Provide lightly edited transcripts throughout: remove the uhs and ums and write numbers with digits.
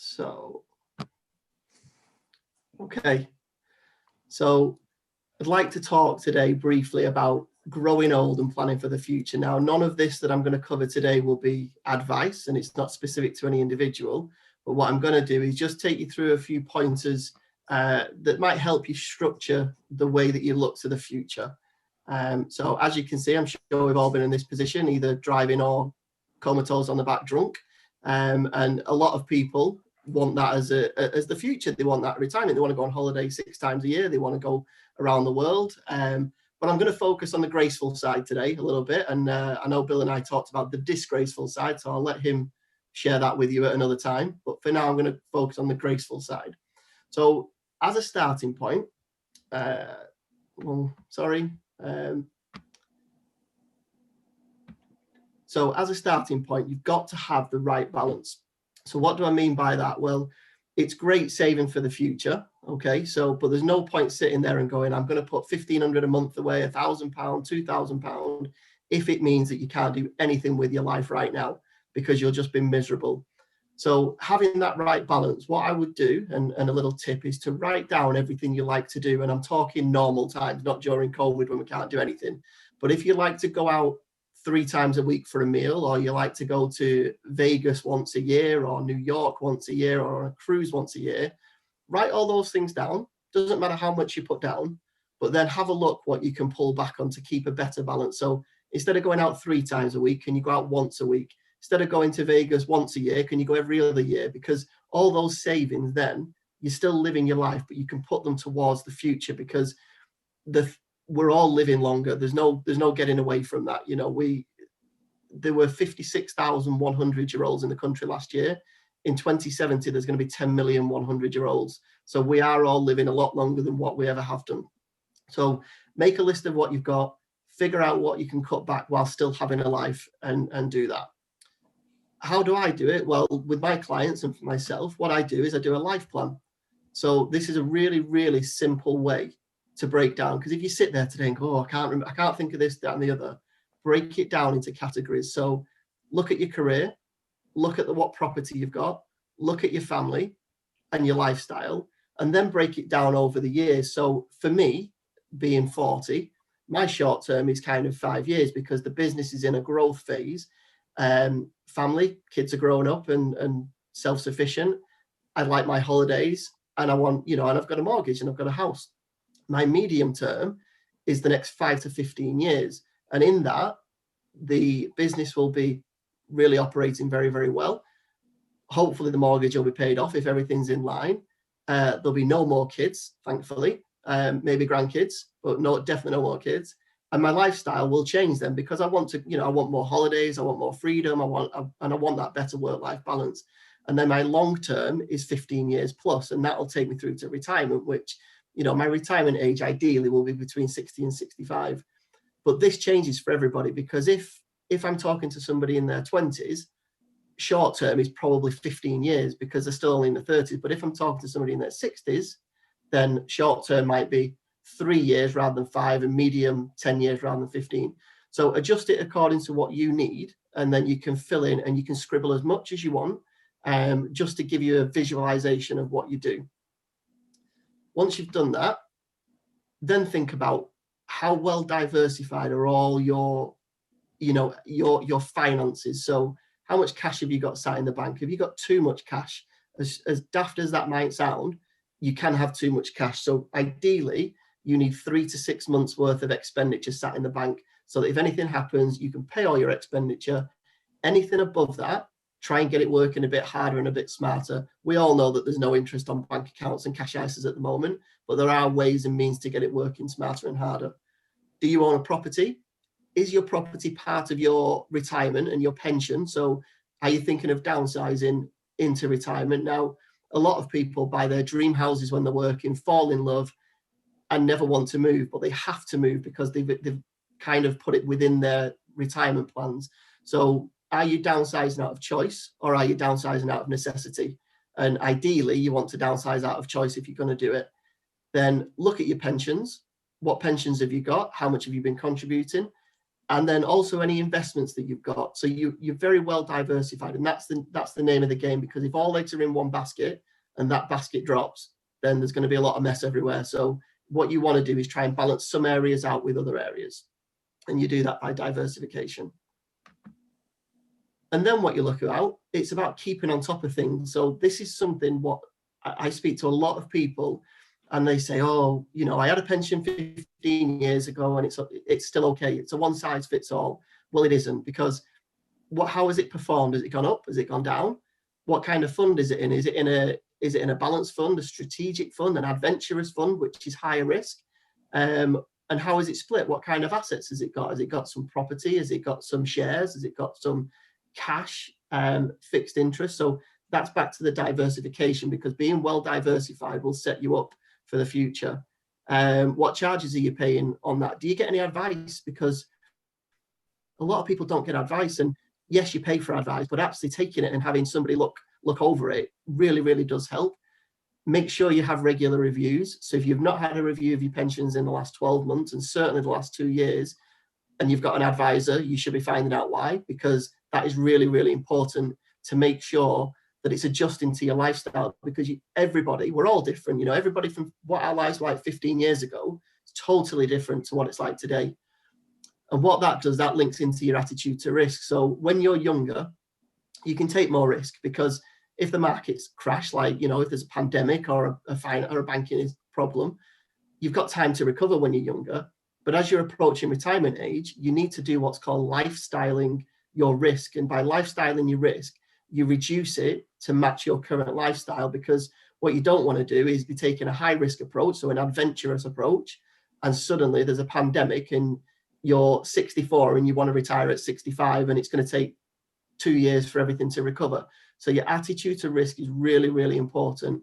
So, okay. So I'd like to talk today briefly about growing old and planning for the future. Now, none of this that I'm going to cover today will be advice, and it's not specific to any individual. But what I'm going to do is just take you through a few pointers that might help you structure the way that you look to the future. So as you can see, I'm sure we've all been in this position, either driving or comatose on the back drunk. And a lot of people want that as the future. They want that retirement. They want to go on holiday 6 times a year. They want to go around the world. But I'm going to focus on the graceful side today a little bit. And I know Bill and I talked about the disgraceful side, so I'll let him share that with you at another time. But for now, I'm going to focus on the graceful side. So as a starting point, so as a starting point, you've got to have the right balance. So what do I mean by that? Well, it's great saving for the future, okay? So, but there's no point sitting there and going, I'm going to put £1,500 a month away, £1,000, £2,000, if it means that you can't do anything with your life right now because you'll just be miserable. So having that right balance, what I would do, and a little tip, is to write down everything you like to do. And I'm talking normal times, not during COVID when we can't do anything. But if you like to go out 3 times a week for a meal, or you like to go to Vegas once a year, or New York once a year, or on a cruise once a year, write all those things down. Doesn't matter how much you put down, but then have a look what you can pull back on to keep a better balance. So instead of going out 3 times a week, can you go out once a week? Instead of going to Vegas once a year, can you go every other year? Because all those savings, then you're still living your life, but you can put them towards the future, because we're all living longer. There's no getting away from that. You know, there were 56,100 year olds in the country last year. In 2070, there's going to be 10 million 100 year olds. So we are all living a lot longer than what we ever have done. So make a list of what you've got, figure out what you can cut back while still having a life, and do that. How do I do it? Well, with my clients and for myself, what I do is I do a life plan. So this is a really, really simple way to break down, because if you sit there today and go, I can't think of this, that, and the other, break it down into categories. So look at your career, look at what property you've got, look at your family and your lifestyle, and then break it down over the years. So for me, being 40, my short term is kind of 5 years, because the business is in a growth phase. Family, kids are growing up and self-sufficient. I like my holidays, and I want, and I've got a mortgage and I've got a house. My medium term is the next 5 to 15 years. And in that, the business will be really operating very, very well. Hopefully the mortgage will be paid off if everything's in line. There'll be no more kids, thankfully, maybe grandkids, but definitely no more kids. And my lifestyle will change then, because I want to, I want more holidays, I want more freedom, I want that better work-life balance. And then my long term is 15 years plus, and that will take me through to retirement, which, my retirement age ideally will be between 60 and 65. But this changes for everybody, because if I'm talking to somebody in their 20s, short term is probably 15 years because they're still only in their 30s. But if I'm talking to somebody in their 60s, then short term might be 3 years rather than 5, and medium 10 years rather than 15. So adjust it according to what you need, and then you can fill in and you can scribble as much as you want, just to give you a visualization of what you do. Once you've done that, then think about how well diversified are all your finances. So how much cash have you got sat in the bank? Have you got too much cash? As daft as that might sound, you can have too much cash. So ideally, you need 3 to 6 months worth of expenditure sat in the bank, so that if anything happens, you can pay all your expenditure. Anything above that, try and get it working a bit harder and a bit smarter. We all know that there's no interest on bank accounts and cash ISAs at the moment, but there are ways and means to get it working smarter and harder. Do you own a property? Is your property part of your retirement and your pension? So are you thinking of downsizing into retirement? Now, a lot of people buy their dream houses when they're working, fall in love, and never want to move, but they have to move because they've kind of put it within their retirement plans. So are you downsizing out of choice, or are you downsizing out of necessity? And ideally, you want to downsize out of choice if you're going to do it. Then look at your pensions. What pensions have you got? How much have you been contributing? And then also any investments that you've got. So you're very well diversified, and that's the name of the game, because if all eggs are in one basket and that basket drops, then there's going to be a lot of mess everywhere. So what you want to do is try and balance some areas out with other areas, and you do that by diversification. And then what you look at, it's about keeping on top of things. So this is something what I speak to a lot of people, and they say, oh, you know, I had a pension 15 years ago and it's still okay. It's a one size fits all. Well, it isn't, because how has it performed? Has it gone up? Has it gone down? What kind of fund is it in? Is it in a balanced fund, a strategic fund, an adventurous fund, which is higher risk? And how is it split? What kind of assets has it got? Has it got some property? Has it got some shares? Has it got some cash, fixed interest? So that's back to the diversification, because being well diversified will set you up for the future. What charges are you paying on that? Do you get any advice? Because a lot of people don't get advice, and yes, you pay for advice, but actually taking it and having somebody look over it really, really does help. Make sure you have regular reviews. So if you've not had a review of your pensions in the last 12 months, and certainly the last 2 years, and you've got an advisor, you should be finding out why, because that is really, really important to make sure that it's adjusting to your lifestyle, because everybody, we're all different. You know, everybody from what our lives were like 15 years ago is totally different to what it's like today. And what that does, that links into your attitude to risk. So when you're younger, you can take more risk, because if the markets crash, like, you know, if there's a pandemic or a banking problem, you've got time to recover when you're younger. But as you're approaching retirement age, you need to do what's called lifestyling your risk. And by lifestyling your risk, you reduce it to match your current lifestyle, because what you don't want to do is be taking a high risk approach, so an adventurous approach, and suddenly there's a pandemic and you're 64 and you want to retire at 65, and it's going to take 2 years for everything to recover. So your attitude to risk is really, really important.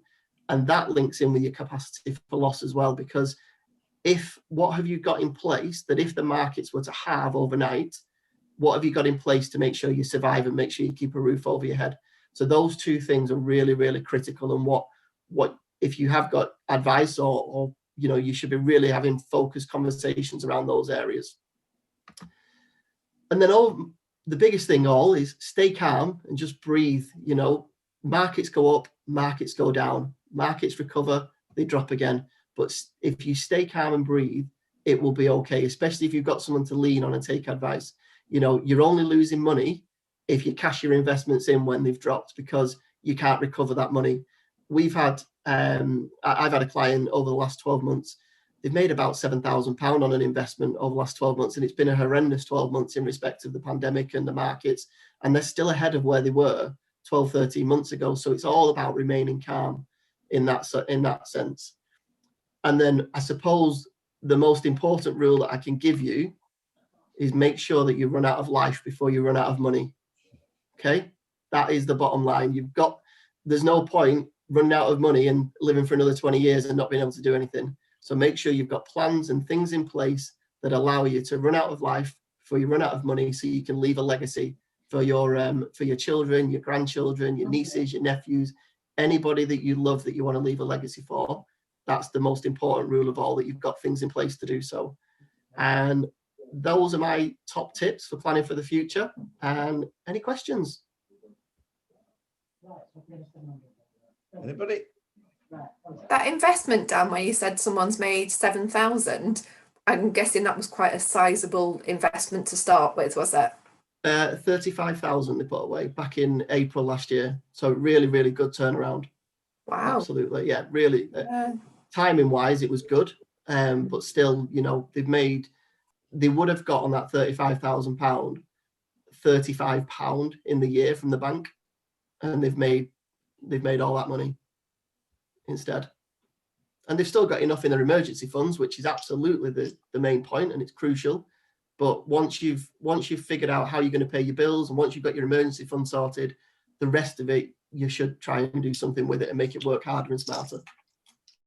And that links in with your capacity for loss as well, because what have you got in place that if the markets were to halve overnight, what have you got in place to make sure you survive and make sure you keep a roof over your head? So those two things are really, really critical. And what if you have got advice, or you know, you should be really having focused conversations around those areas. And then the biggest thing is stay calm and just breathe. You know, markets go up, markets go down, markets recover, they drop again. But if you stay calm and breathe, it will be okay, especially if you've got someone to lean on and take advice. You know, you're only losing money if you cash your investments in when they've dropped, because you can't recover that money. I've had a client over the last 12 months, they've made about £7,000 on an investment over the last 12 months. And it's been a horrendous 12 months in respect of the pandemic and the markets. And they're still ahead of where they were 12, 13 months ago. So it's all about remaining calm in that sense. And then I suppose the most important rule that I can give you is make sure that you run out of life before you run out of money. Okay, that is the bottom line. There's no point running out of money and living for another 20 years and not being able to do anything. So make sure you've got plans and things in place that allow you to run out of life before you run out of money, so you can leave a legacy for your children, your grandchildren, your nieces, your nephews, anybody that you love that you want to leave a legacy for. That's the most important rule of all, that you've got things in place to do so. And those are my top tips for planning for the future. And any questions? Anybody? That investment, Dan, where you said someone's made 7,000, I'm guessing that was quite a sizable investment to start with, was it? 35,000 they put away back in April last year. So really, really good turnaround. Wow. Absolutely. Yeah, really. Timing wise, it was good. But still, you know, they would have got on that £35,000, £35 in the year from the bank, and they've made all that money instead. And they've still got enough in their emergency funds, which is absolutely the main point, and it's crucial. But once you've figured out how you're going to pay your bills, and once you've got your emergency fund sorted, the rest of it, you should try and do something with it and make it work harder and smarter.